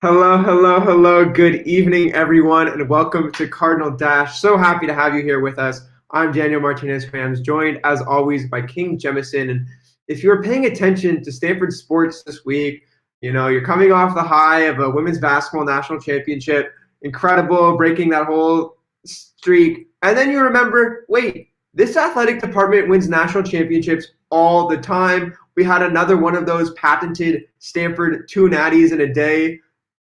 Hello, hello, hello. Good evening, everyone, and welcome to Cardinal Dash. So happy to have you here with us. I'm Daniel Martinez-Fams, joined as always by King Jemison. And if you're paying attention to Stanford sports this week, you're coming off the high of a women's basketball national championship, incredible, breaking that whole streak. And then you remember, wait, this athletic department wins national championships all the time. We had another one of those patented Stanford two natties in a day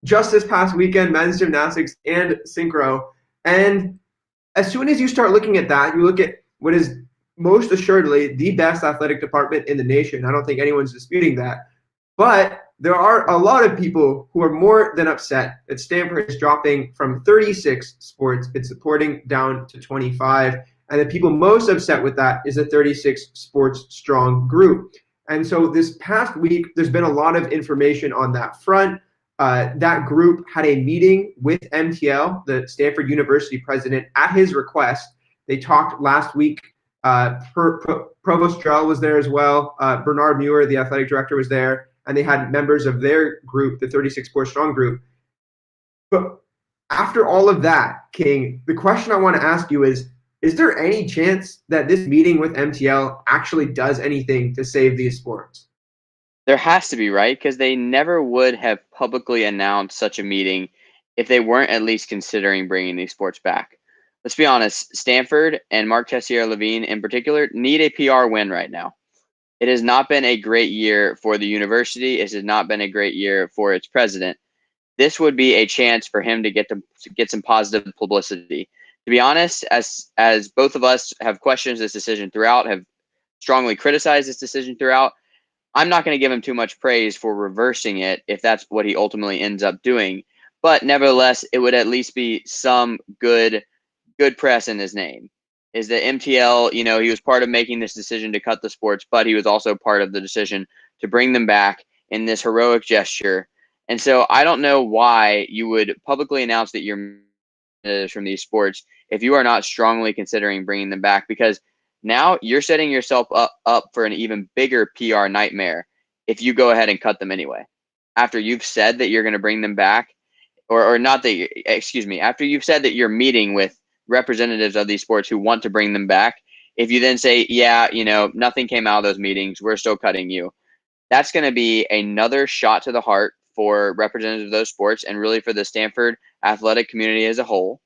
just this past weekend, men's gymnastics and synchro. And as soon as you start looking at that, you look at what is most assuredly the best athletic department in the nation. I don't think anyone's disputing that. But there are a lot of people who are more than upset that Stanford is dropping from 36 sports it's supporting down to 25. And the people most upset with that is the 36 sports strong group. And so this past week, there's been a lot of information on that front. That group had a meeting with MTL, the Stanford University president, at his request. They talked last week. Provost Drell was there as well. Bernard Muir, the athletic director, was there, and they had members of their group, the 36 Sports Strong group. But after all of that, King, the question I want to ask you is there any chance that this meeting with MTL actually does anything to save these sports? There has to be, right? Because they never would have publicly announced such a meeting if they weren't at least considering bringing these sports back. Let's be honest, Stanford and Mark Tessier-Levine in particular need a PR win right now. It has not been a great year for the university. It has not been a great year for its president. This would be a chance for him to get some positive publicity. To be honest, as both of us have questioned this decision throughout, have strongly criticized this decision throughout, I'm not going to give him too much praise for reversing it if that's what he ultimately ends up doing. But nevertheless, it would at least be some good press in his name. Is that MTL, he was part of making this decision to cut the sports, but he was also part of the decision to bring them back in this heroic gesture. And so I don't know why you would publicly announce that you're from these sports if you are not strongly considering bringing them back, because now you're setting yourself up for an even bigger PR nightmare if you go ahead and cut them anyway. After you've said that you're going to bring them back, or not that, excuse me, after you've said that you're meeting with representatives of these sports who want to bring them back, if you then say, yeah, nothing came out of those meetings, we're still cutting you, that's going to be another shot to the heart for representatives of those sports and really for the Stanford athletic community as a whole.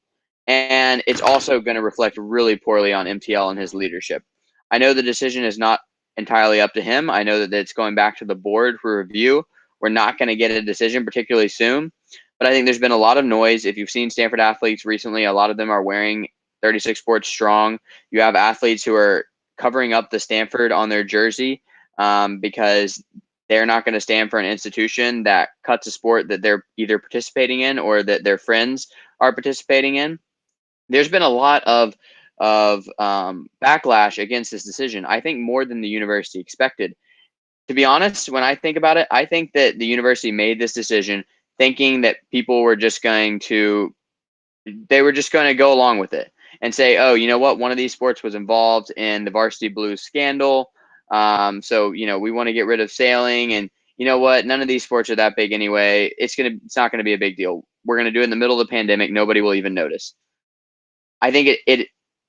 And it's also going to reflect really poorly on MTL and his leadership. I know the decision is not entirely up to him. I know that it's going back to the board for review. We're not going to get a decision particularly soon, but I think there's been a lot of noise. If you've seen Stanford athletes recently, a lot of them are wearing 36 Sports Strong. You have athletes who are covering up the Stanford on their jersey because they're not going to stand for an institution that cuts a sport that they're either participating in or that their friends are participating in. There's been a lot of backlash against this decision. I think more than the university expected. To be honest, when I think about it, I think that the university made this decision thinking that people were just going to go along with it and say, oh, you know what? One of these sports was involved in the Varsity Blues scandal. So, we want to get rid of sailing, and you know what? None of these sports are that big anyway. It's not going to be a big deal. We're going to do it in the middle of the pandemic. Nobody will even notice. I think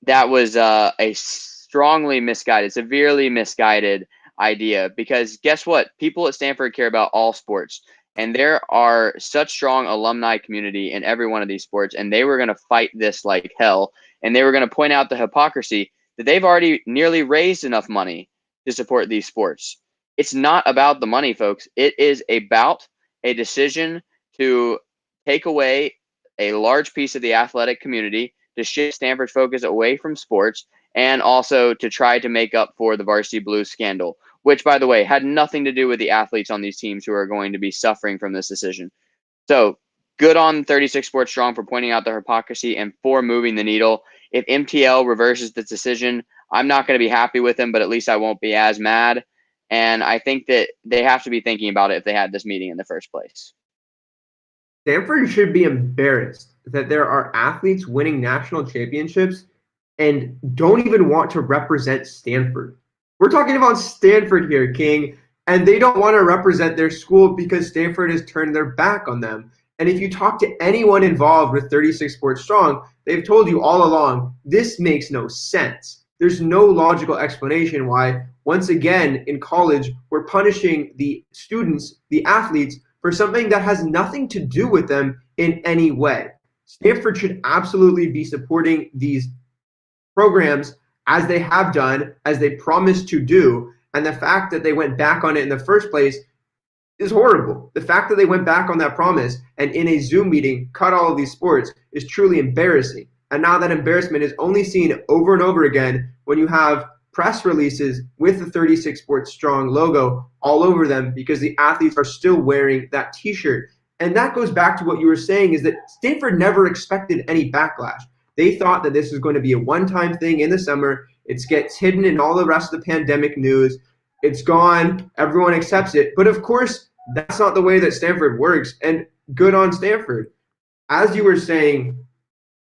that was a strongly misguided, severely misguided idea, because guess what? People at Stanford care about all sports, and there are such strong alumni community in every one of these sports, and they were going to fight this like hell, and they were going to point out the hypocrisy that they've already nearly raised enough money to support these sports. It's not about the money, folks. It is about a decision to take away a large piece of the athletic community, to shift Stanford's focus away from sports, and also to try to make up for the Varsity Blues scandal, which, by the way, had nothing to do with the athletes on these teams who are going to be suffering from this decision. So good on 36 Sports Strong for pointing out the hypocrisy and for moving the needle. If MTL reverses this decision, I'm not going to be happy with them, but at least I won't be as mad. And I think that they have to be thinking about it if they had this meeting in the first place. Stanford should be embarrassed that there are athletes winning national championships and don't even want to represent Stanford. We're talking about Stanford here, King, and they don't want to represent their school because Stanford has turned their back on them. And if you talk to anyone involved with 36 Sports Strong, they've told you all along, this makes no sense. There's no logical explanation why, once again, in college, we're punishing the students, the athletes, for something that has nothing to do with them in any way. Stanford should absolutely be supporting these programs as they have done, as they promised to do. And the fact that they went back on it in the first place is horrible. The fact that they went back on that promise and in a Zoom meeting cut all of these sports is truly embarrassing. And now that embarrassment is only seen over and over again when you have press releases with the 36 Sports Strong logo all over them because the athletes are still wearing that t-shirt. And that goes back to what you were saying, is that Stanford never expected any backlash. They thought that this was going to be a one-time thing in the summer. It gets hidden in all the rest of the pandemic news. It's gone. Everyone accepts it. But of course, that's not the way that Stanford works. And good on Stanford. As you were saying,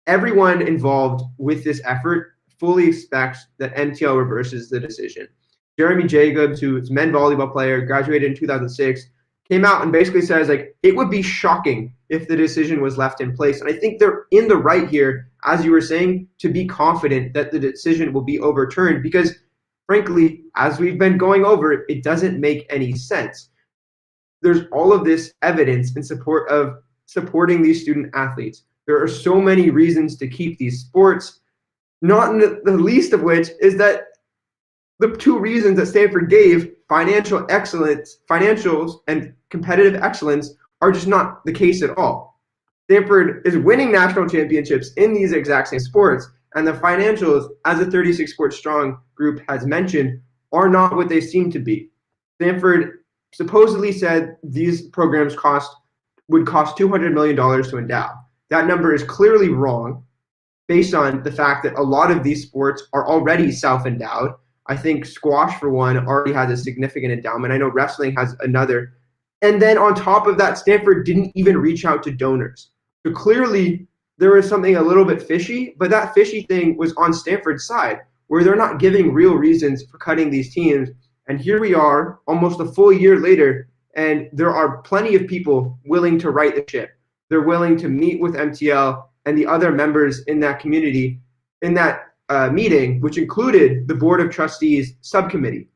everyone involved with this effort fully expects that MTL reverses the decision. Jeremy Jacobs, who's a men's volleyball player, graduated in 2006, came out and basically says, like, it would be shocking if the decision was left in place. And I think they're in the right here, as you were saying, to be confident that the decision will be overturned because, frankly, as we've been going over, it doesn't make any sense. There's all of this evidence in support of supporting these student athletes. There are so many reasons to keep these sports, not the least of which is that the two reasons that Stanford gave, financial excellence, financials and competitive excellence, are just not the case at all. Stanford is winning national championships in these exact same sports, and the financials, as the 36 Sports Strong group has mentioned, are not what they seem to be. Stanford supposedly said these programs would cost $200 million to endow. That number is clearly wrong based on the fact that a lot of these sports are already self-endowed. I think squash, for one, already has a significant endowment. I know wrestling has another. And then on top of that, Stanford didn't even reach out to donors. So clearly there was something a little bit fishy, but that fishy thing was on Stanford's side, where they're not giving real reasons for cutting these teams. And here we are almost a full year later, and there are plenty of people willing to right the ship. They're willing to meet with MTL and the other members in that community in that meeting, which included the Board of Trustees subcommittee.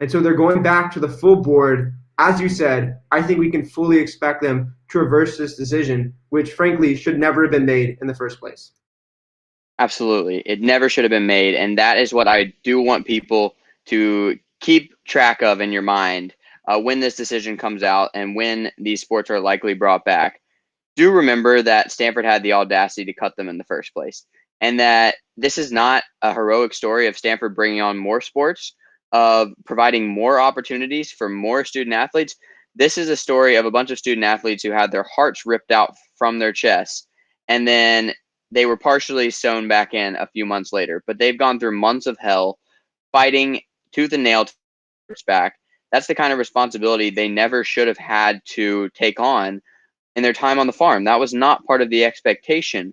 And so they're going back to the full board. As you said, I think we can fully expect them to reverse this decision, which frankly should never have been made in the first place. Absolutely. It never should have been made. And that is what I do want people to keep track of in your mind when this decision comes out and when these sports are likely brought back. Do remember that Stanford had the audacity to cut them in the first place, and that this is not a heroic story of Stanford bringing on more sports, of providing more opportunities for more student athletes. This is a story of a bunch of student athletes who had their hearts ripped out from their chests, and then they were partially sewn back in a few months later. But they've gone through months of hell fighting tooth and nail to get sports back. That's the kind of responsibility they never should have had to take on in their time on the farm. That was not part of the expectation.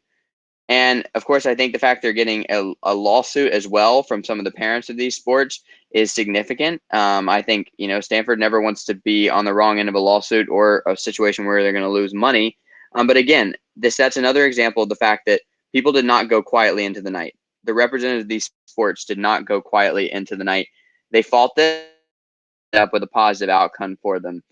And of course, I think the fact they're getting a lawsuit as well from some of the parents of these sports is significant. I think, Stanford never wants to be on the wrong end of a lawsuit or a situation where they're going to lose money. But again, that's another example of the fact that people did not go quietly into the night. The representatives of these sports did not go quietly into the night. They fought this up with a positive outcome for them.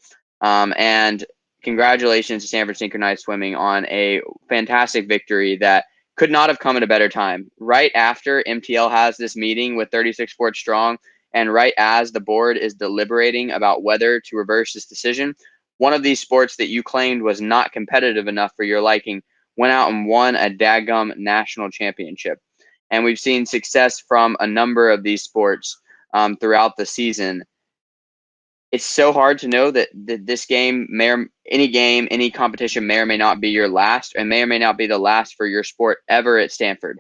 And congratulations to Stanford Synchronized Swimming on a fantastic victory that could not have come at a better time. Right after MTL has this meeting with 36 Sports Strong, and right as the board is deliberating about whether to reverse this decision, one of these sports that you claimed was not competitive enough for your liking went out and won a daggum national championship. And we've seen success from a number of these sports throughout the season. It's so hard to know that this game any competition may or may not be your last, and may or may not be the last for your sport ever at Stanford.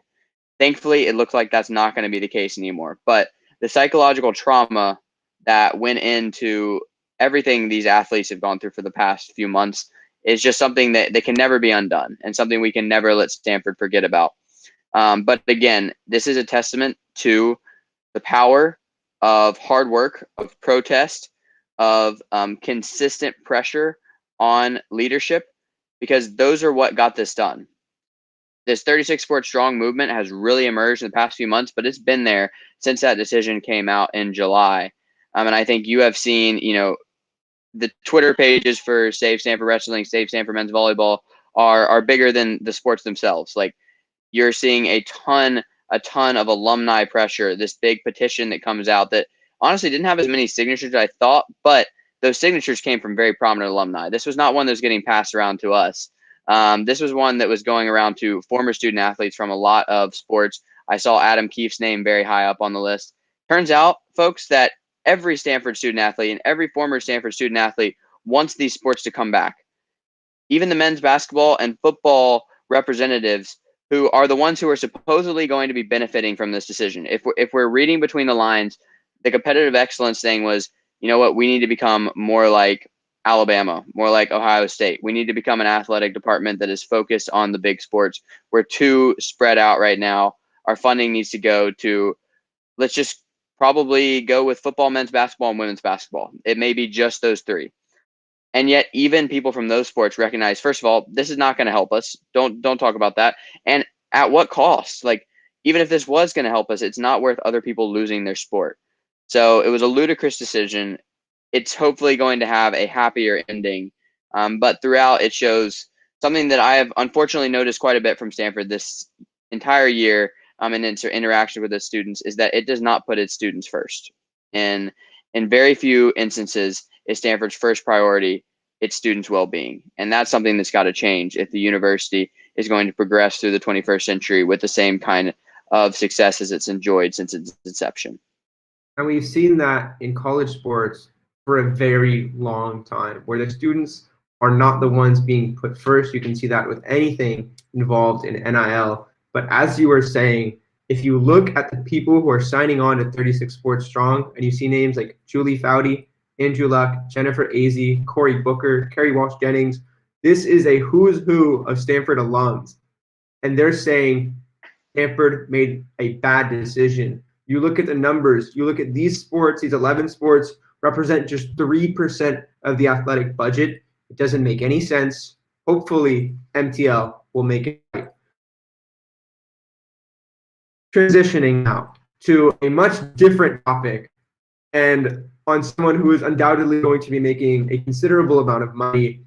Thankfully, it looks like that's not going to be the case anymore. But the psychological trauma that went into everything these athletes have gone through for the past few months is just something that can never be undone, and something we can never let Stanford forget about. But again, this is a testament to the power of hard work, of protest, of consistent pressure on leadership, because those are what got this done. This 36 sport strong movement has really emerged in the past few months, but it's been there since that decision came out in July. And I think you have seen, the Twitter pages for Save Stanford Wrestling, Save Stanford Men's Volleyball are bigger than the sports themselves. Like, you're seeing a ton of alumni pressure, this big petition that comes out that honestly didn't have as many signatures as I thought, but those signatures came from very prominent alumni. This was not one that was getting passed around to us. This was one that was going around to former student athletes from a lot of sports. I saw Adam Keefe's name very high up on the list. Turns out, folks, that every Stanford student athlete and every former Stanford student athlete wants these sports to come back. Even the men's basketball and football representatives, who are the ones who are supposedly going to be benefiting from this decision. If we're reading between the lines, the competitive excellence thing was, you know what, we need to become more like Alabama, more like Ohio State. We need to become an athletic department that is focused on the big sports. We're too spread out right now. Our funding needs to go to, let's just probably go with football, men's basketball, and women's basketball. It may be just those three. And yet even people from those sports recognize, first of all, this is not going to help us. Don't talk about that. And at what cost? Like, even if this was going to help us, it's not worth other people losing their sport. So it was a ludicrous decision. It's hopefully going to have a happier ending. But throughout, it shows something that I have unfortunately noticed quite a bit from Stanford this entire year, in its interaction with the students, is that it does not put its students first. And in very few instances is Stanford's first priority its students' well-being. And that's something that's got to change if the university is going to progress through the 21st century with the same kind of success as it's enjoyed since its inception. And we've seen that in college sports for a very long time, where the students are not the ones being put first. You can see that with anything involved in NIL. But as you were saying, if you look at the people who are signing on to 36 Sports Strong, and you see names like Julie Foudy, Andrew Luck, Jennifer Azzi, Cory Booker, Kerry Walsh-Jennings, this is a who's who of Stanford alums. And they're saying Stanford made a bad decision. You look at the numbers, you look at these sports, these 11 sports represent just 3% of the athletic budget. It doesn't make any sense. Hopefully, MTL will make it right. Transitioning now to a much different topic, and on someone who is undoubtedly going to be making a considerable amount of money,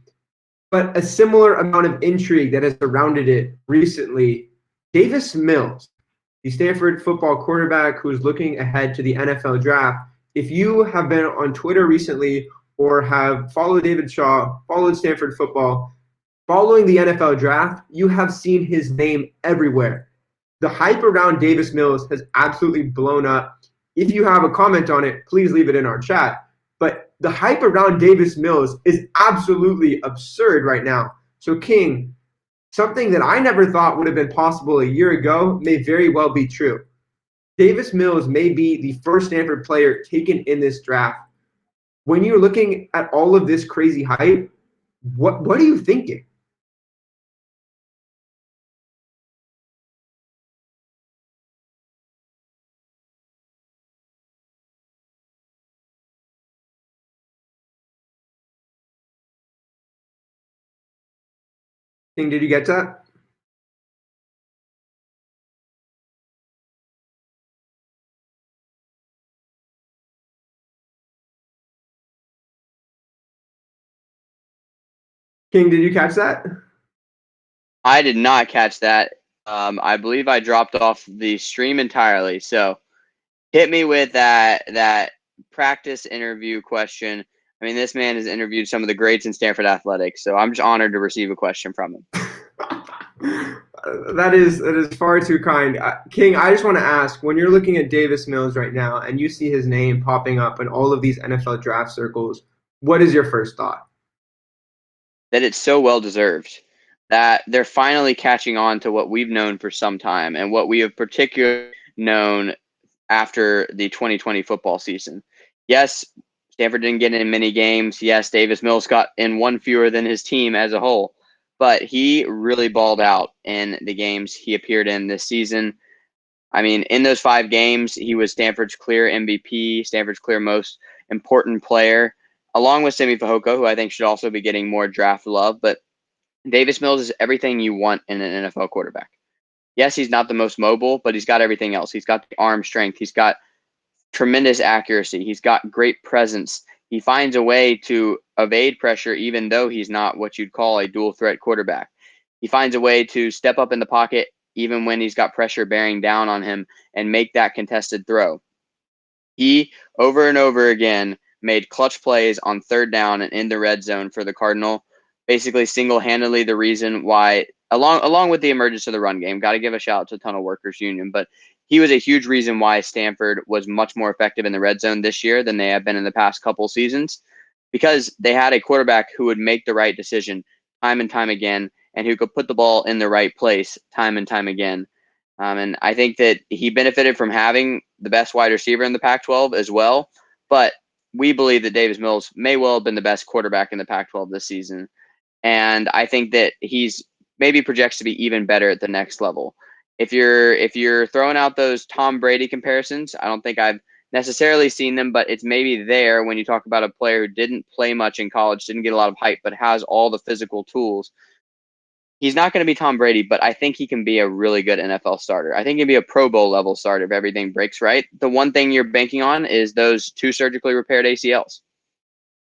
but a similar amount of intrigue that has surrounded it recently. Davis Mills, the Stanford football quarterback who is looking ahead to the NFL draft. If you have been on Twitter recently or have followed David Shaw, followed Stanford football, following the NFL draft, you have seen his name everywhere. The hype around Davis Mills has absolutely blown up. If you have a comment on it, please leave it in our chat. But the hype around Davis Mills is absolutely absurd right now. So, King, something that I never thought would have been possible a year ago may very well be true. Davis Mills may be the first Stanford player taken in this draft. When you're looking at all of this crazy hype, what are you thinking? King, did you get that? King, did you catch that? I did not catch that. I believe I dropped off the stream entirely. So hit me with that practice interview question. I mean, this man has interviewed some of the greats in Stanford athletics, so I'm just honored to receive a question from him. That is far too kind. King, I just want to ask, when you're looking at Davis Mills right now and you see his name popping up in all of these NFL draft circles, what is your first thought? That it's so well deserved, that they're finally catching on to what we've known for some time and what we have particularly known after the 2020 football season. Yes, Stanford didn't get in many games. Yes, Davis Mills got in one fewer than his team as a whole, but he really balled out in the games he appeared in this season. I mean, in those 5 games, he was Stanford's clear MVP, Stanford's clear most important player, along with Simi Fehoko, who I think should also be getting more draft love. But Davis Mills is everything you want in an NFL quarterback. Yes, he's not the most mobile, but he's got everything else. He's got the arm strength. He's got tremendous accuracy. He's got great presence. He finds a way to evade pressure, even though he's not what you'd call a dual threat quarterback. He finds a way to step up in the pocket, even when he's got pressure bearing down on him, and make that contested throw. He, over and over again, made clutch plays on third down and in the red zone for the Cardinal, basically single-handedly the reason why, along with the emergence of the run game, got to give a shout out to Tunnel Workers Union, but he was a huge reason why Stanford was much more effective in the red zone this year than they have been in the past couple seasons, because they had a quarterback who would make the right decision time and time again, and who could put the ball in the right place time and time again. And I think that he benefited from having the best wide receiver in the Pac-12 as well. But we believe that Davis Mills may well have been the best quarterback in the Pac-12 this season. And I think that he's maybe projects to be even better at the next level. If you're throwing out those Tom Brady comparisons, I don't think I've necessarily seen them, but it's maybe there when you talk about a player who didn't play much in college, didn't get a lot of hype, but has all the physical tools. He's not going to be Tom Brady, but I think he can be a really good NFL starter. I think he can be a Pro Bowl level starter if everything breaks right. The one thing you're banking on is those 2 surgically repaired ACLs.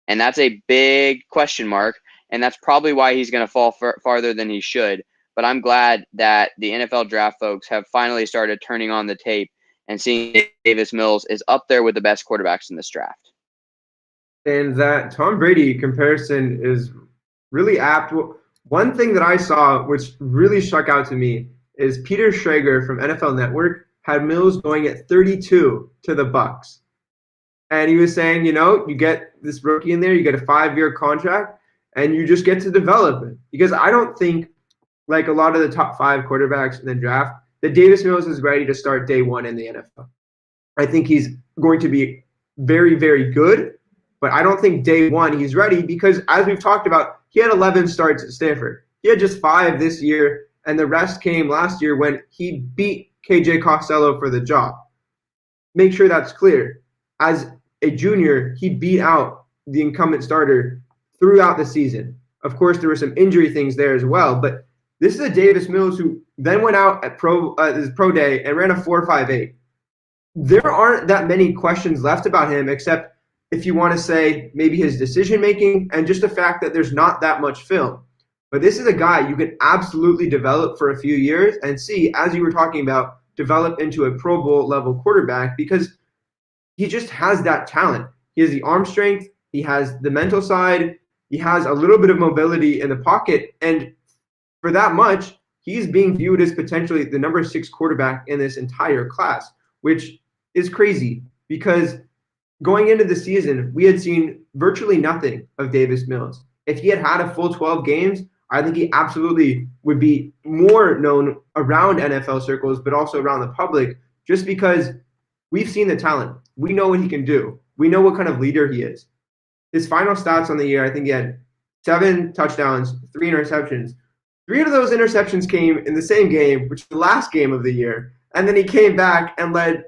And that's a big question mark. And that's probably why he's going to fall farther than he should. But I'm glad that the NFL draft folks have finally started turning on the tape and seeing Davis Mills is up there with the best quarterbacks in this draft. And that Tom Brady comparison is really apt. One thing that I saw, which really struck out to me, is Peter Schrager from NFL Network had Mills going at 32 to the Bucks. And he was saying, you get this rookie in there, you get a 5-year contract, and you just get to develop it. Because I don't think, like a lot of the top 5 quarterbacks in the draft, that Davis Mills is ready to start day one in the NFL. I think he's going to be very, very good, but I don't think day one he's ready because, as we've talked about, he had 11 starts at Stanford. He had just 5 this year, and the rest came last year when he beat KJ Costello for the job. Make sure that's clear. As a junior, he beat out the incumbent starter throughout the season. Of course, there were some injury things there as well, but this is a Davis Mills who then went out at his pro day and ran a 4.58. There aren't that many questions left about him, except if you want to say maybe his decision making and just the fact that there's not that much film. But this is a guy you can absolutely develop for a few years and see, as you were talking about, develop into a Pro Bowl level quarterback because he just has that talent. He has the arm strength, he has the mental side, he has a little bit of mobility in the pocket, and for that much, he's being viewed as potentially the number 6 quarterback in this entire class, which is crazy because going into the season, we had seen virtually nothing of Davis Mills. If he had had a full 12 games, I think he absolutely would be more known around NFL circles, but also around the public, just because we've seen the talent. We know what he can do. We know what kind of leader he is. His final stats on the year, I think he had 7 touchdowns, 3 interceptions. 3 of those interceptions came in the same game, which is the last game of the year. And then he came back and led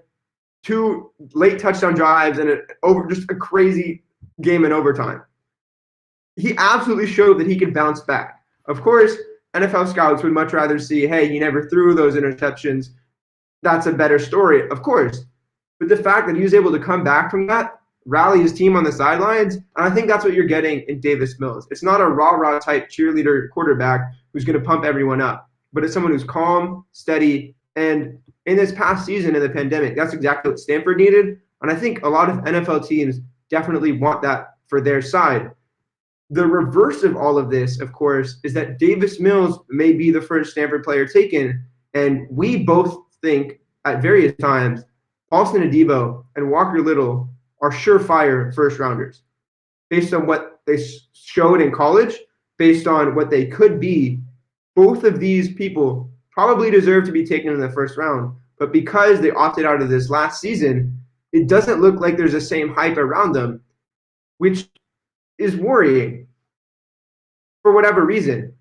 2 late touchdown drives and just a crazy game in overtime. He absolutely showed that he could bounce back. Of course, NFL scouts would much rather see, hey, he never threw those interceptions. That's a better story, of course. But the fact that he was able to come back from that, rally his team on the sidelines, and I think that's what you're getting in Davis Mills. It's not a rah-rah type cheerleader quarterback who's going to pump everyone up, but it's someone who's calm, steady, and in this past season in the pandemic, that's exactly what Stanford needed. And I think a lot of NFL teams definitely want that for their side. The reverse of all of this, of course, is that Davis Mills may be the first Stanford player taken. And we both think at various times, Paulson Adebo and Walker Little are surefire first rounders based on what they showed in college, based on what they could be. Both of these people probably deserve to be taken in the first round. But because they opted out of this last season, it doesn't look like there's the same hype around them, which is worrying for whatever reason.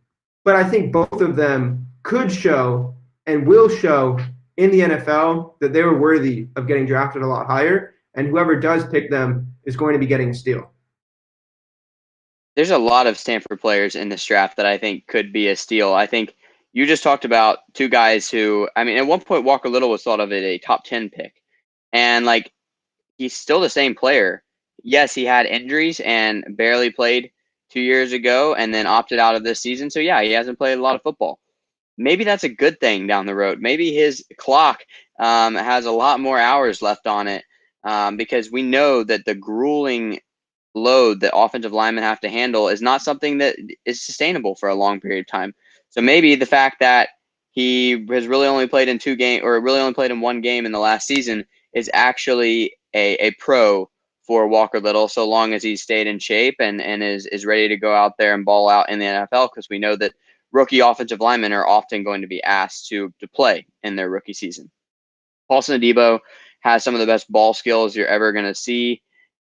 But I think both of them could show and will show in the NFL that they were worthy of getting drafted a lot higher, and whoever does pick them is going to be getting a steal. There's a lot of Stanford players in this draft that I think could be a steal. I think you just talked about two guys who, I mean, at one point Walker Little was thought of as a top 10 pick. And like he's still the same player. Yes, he had injuries and barely played 2 years ago and then opted out of this season. So yeah, he hasn't played a lot of football. Maybe that's a good thing down the road. Maybe his clock has a lot more hours left on it because we know that the grueling load that offensive linemen have to handle is not something that is sustainable for a long period of time. So maybe the fact that he has really only played in 2 games or really only played in 1 game in the last season is actually a pro for Walker Little, so long as he's stayed in shape and is ready to go out there and ball out in the NFL, because we know that rookie offensive linemen are often going to be asked to play in their rookie season. Paulson Adebo has some of the best ball skills you're ever going to see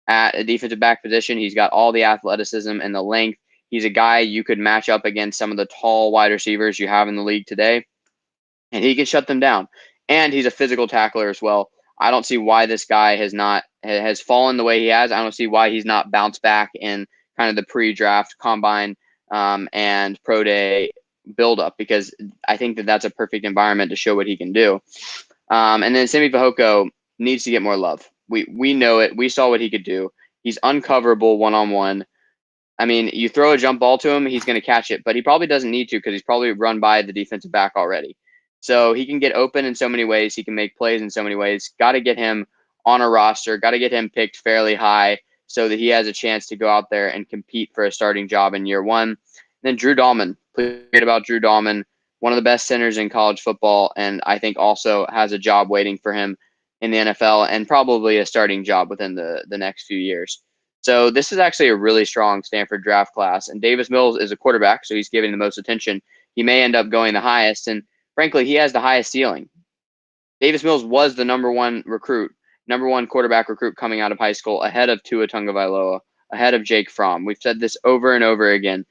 at a defensive back position. He's got all the athleticism and the length. He's a guy you could match up against some of the tall wide receivers you have in the league today, and he can shut them down. And he's a physical tackler as well. I don't see why this guy has fallen the way he has. I don't see why he's not bounced back in kind of the pre-draft combine and pro day buildup, because I think that that's a perfect environment to show what he can do. And then Simi Fehoko needs to get more love. We know it. We saw what he could do. He's uncoverable one-on-one. I mean, you throw a jump ball to him, he's going to catch it, but he probably doesn't need to because he's probably run by the defensive back already. So he can get open in so many ways. He can make plays in so many ways. Got to get him on a roster. Got to get him picked fairly high so that he has a chance to go out there and compete for a starting job in year one. And then Drew Dahlman. Please forget about Drew Dahlman, one of the best centers in college football, and I think also has a job waiting for him in the NFL and probably a starting job within the next few years. So this is actually a really strong Stanford draft class. And Davis Mills is a quarterback, so he's getting the most attention. He may end up going the highest, and frankly, he has the highest ceiling. Davis Mills was the number one quarterback recruit coming out of high school, ahead of Tua Tagovailoa, ahead of Jake Fromm. We've said this over and over again.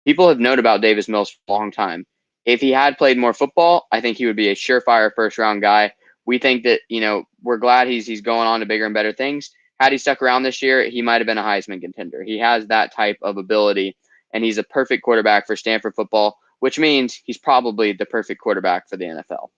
People have known about Davis Mills for a long time. If he had played more football, I think he would be a surefire first-round guy. We think that, we're glad he's going on to bigger and better things. Had he stuck around this year, he might have been a Heisman contender. He has that type of ability, and he's a perfect quarterback for Stanford football, which means he's probably the perfect quarterback for the NFL.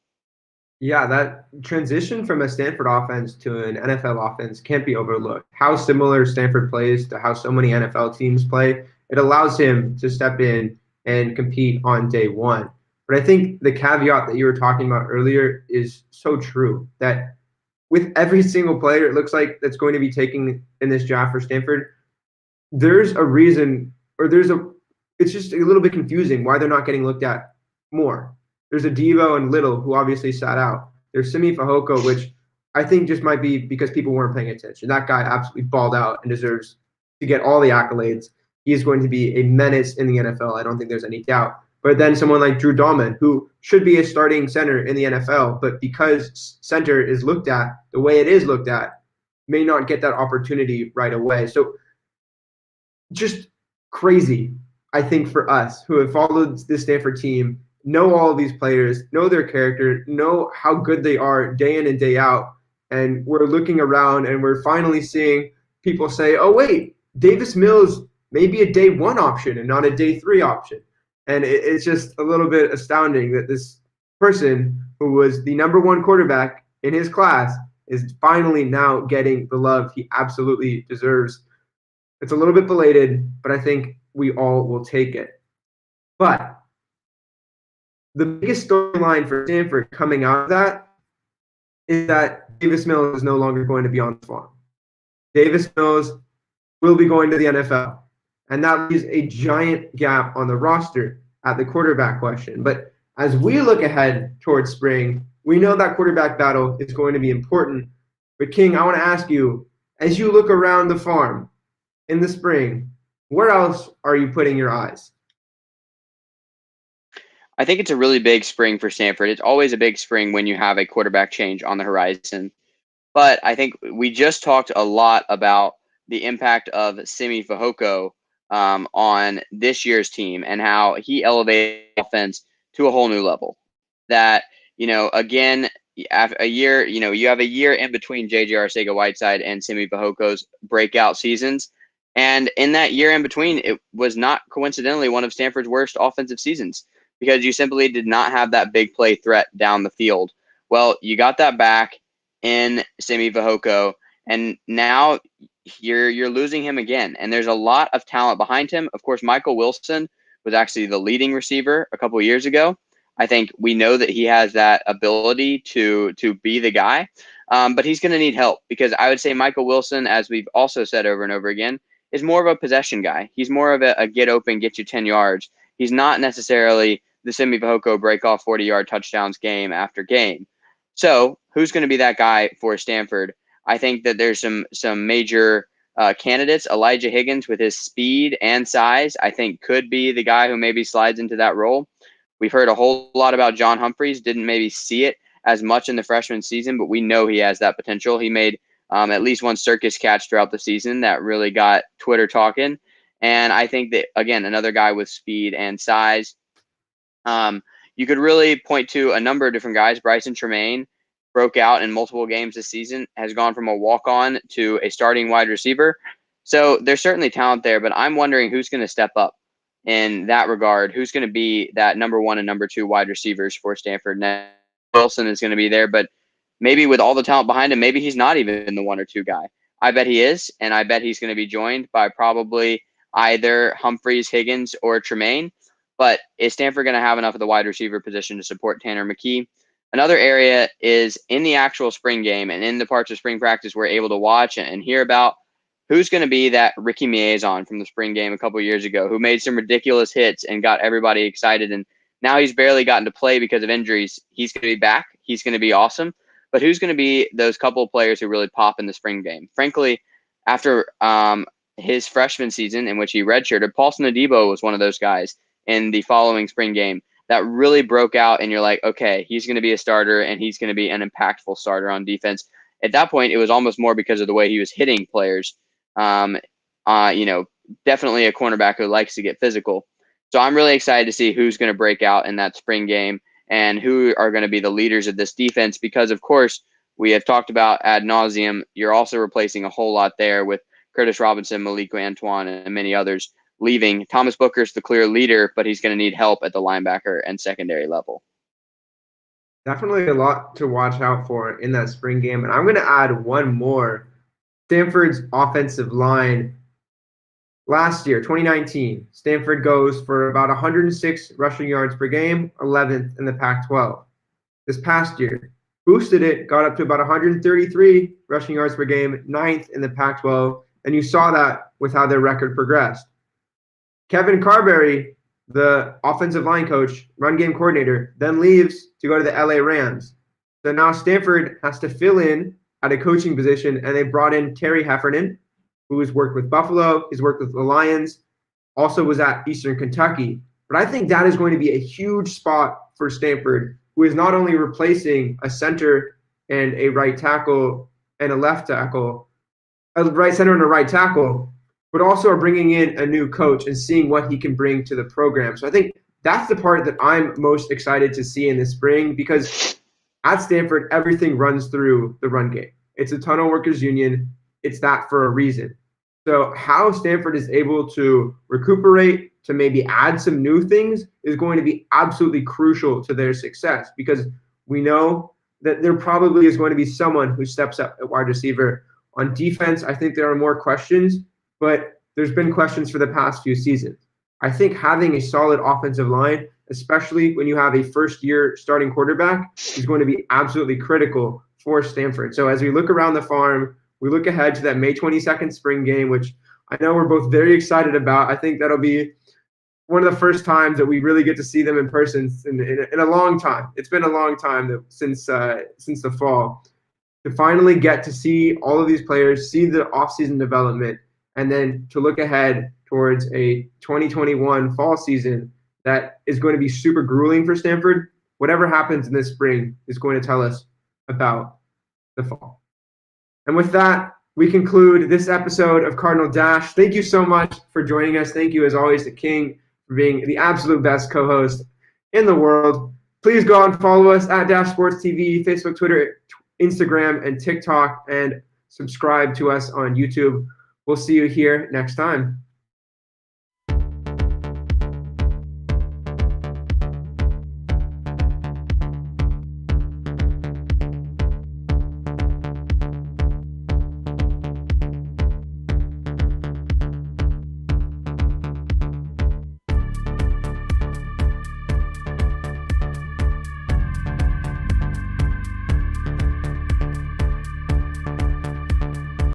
Yeah, that transition from a Stanford offense to an NFL offense can't be overlooked. How similar Stanford plays to how so many NFL teams play, it allows him to step in and compete on day one. But I think the caveat that you were talking about earlier is so true, that with every single player it looks like that's going to be taken in this draft for Stanford, there's a reason, or it's just a little bit confusing why they're not getting looked at more. There's a Devo and Little who obviously sat out. There's Simi Fehoko, which I think just might be because people weren't paying attention. That guy absolutely balled out and deserves to get all the accolades. He is going to be a menace in the NFL. I don't think there's any doubt. But then someone like Drew Dahlman, who should be a starting center in the NFL, but because center is looked at the way it is looked at, may not get that opportunity right away. So just crazy, I think, for us who have followed this Stanford team, know all of these players, know their character, know how good they are day in and day out. And we're looking around and we're finally seeing people say, oh, wait, Davis Mills may be a day one option and not a day three option. And it's just a little bit astounding that this person who was the number one quarterback in his class is finally now getting the love he absolutely deserves. It's a little bit belated, but I think we all will take it. But the biggest storyline for Stanford coming out of that is that Davis Mills is no longer going to be on the farm. Davis Mills will be going to the NFL. And that leaves a giant gap on the roster at the quarterback question. But as we look ahead towards spring, we know that quarterback battle is going to be important. But King, I want to ask you, as you look around the farm in the spring, where else are you putting your eyes? I think it's a really big spring for Stanford. It's always a big spring when you have a quarterback change on the horizon. But I think we just talked a lot about the impact of Simi Fehoko on this year's team and how he elevated offense to a whole new level. That, again, after a year, you have a year in between J.J. Arcega-Whiteside and Simi Fajoko's breakout seasons. And in that year in between, it was not coincidentally one of Stanford's worst offensive seasons because you simply did not have that big play threat down the field. Well, you got that back in Simi Fehoko, and now you're losing him again. And there's a lot of talent behind him. Of course, Michael Wilson was actually the leading receiver a couple of years ago. I think we know that he has that ability to be the guy, but he's going to need help because I would say Michael Wilson, as we've also said over and over again, is more of a possession guy. He's more of a get open, get you 10 yards. He's not necessarily the Simi Fehoko break off 40-yard touchdowns game after game. So who's going to be that guy for Stanford? I think that there's some major candidates. Elijah Higgins, with his speed and size, I think could be the guy who maybe slides into that role. We've heard a whole lot about John Humphreys. Didn't maybe see it as much in the freshman season, but we know he has that potential. He made at least one circus catch throughout the season that really got Twitter talking. And I think that, again, another guy with speed and size. You could really point to a number of different guys. Bryson Tremaine broke out in multiple games this season, has gone from a walk-on to a starting wide receiver. So there's certainly talent there, but I'm wondering who's going to step up in that regard. Who's going to be that number one and number two wide receivers for Stanford? Now, Wilson is going to be there, but maybe with all the talent behind him, maybe he's not even the one or two guy. I bet he is, and I bet he's going to be joined by probably either Humphreys, Higgins, or Tremaine. But is Stanford going to have enough of the wide receiver position to support Tanner McKee? Another area is in the actual spring game and in the parts of spring practice we're able to watch and hear about who's going to be that Ricky Miezon from the spring game a couple years ago who made some ridiculous hits and got everybody excited. And now he's barely gotten to play because of injuries. He's going to be back. He's going to be awesome. But who's going to be those couple of players who really pop in the spring game? Frankly, after his freshman season in which he redshirted, Paulson Adebo was one of those guys in the following spring game that really broke out, and you're like, okay, he's going to be a starter, and he's going to be an impactful starter on defense. At that point, it was almost more because of the way he was hitting players. Definitely a cornerback who likes to get physical. So I'm really excited to see who's going to break out in that spring game and who are going to be the leaders of this defense because, of course, we have talked about ad nauseum. You're also replacing a whole lot there with Curtis Robinson, Malik Antoine, and many others leaving. Thomas Booker's the clear leader, but he's going to need help at the linebacker and secondary level. Definitely a lot to watch out for in that spring game. And I'm going to add one more. Stanford's offensive line. Last year, 2019, Stanford goes for about 106 rushing yards per game, 11th in the Pac-12. This past year, boosted it, got up to about 133 rushing yards per game, 9th in the Pac-12, and you saw that with how their record progressed. Kevin Carberry, the offensive line coach, run game coordinator, then leaves to go to the LA Rams. So now Stanford has to fill in at a coaching position, and they brought in Terry Heffernan, who has worked with Buffalo, he's worked with the Lions, also was at Eastern Kentucky. But I think that is going to be a huge spot for Stanford, who is not only replacing a center and a right tackle and a left tackle, a right center and a right tackle, but also are bringing in a new coach and seeing what he can bring to the program. So I think that's the part that I'm most excited to see in the spring because at Stanford, everything runs through the run game. It's a tunnel workers union. It's that for a reason. So how Stanford is able to recuperate, to maybe add some new things is going to be absolutely crucial to their success because we know that there probably is going to be someone who steps up at wide receiver. On defense, I think there are more questions, but there's been questions for the past few seasons. I think having a solid offensive line, especially when you have a first-year starting quarterback, is going to be absolutely critical for Stanford. So as we look around the farm, we look ahead to that May 22nd spring game, which I know we're both very excited about. I think that'll be one of the first times that we really get to see them in person in a long time. It's been a long time since the fall. To finally get to see all of these players, see the offseason development, and then to look ahead towards a 2021 fall season that is going to be super grueling for Stanford. Whatever happens in this spring is going to tell us about the fall. And with that, we conclude this episode of Cardinal Dash. Thank you so much for joining us. Thank you, as always, to King for being the absolute best co-host in the world. Please go out and follow us at Dash Sports TV, Facebook, Twitter, Instagram, and TikTok, and subscribe to us on YouTube. We'll see you here next time.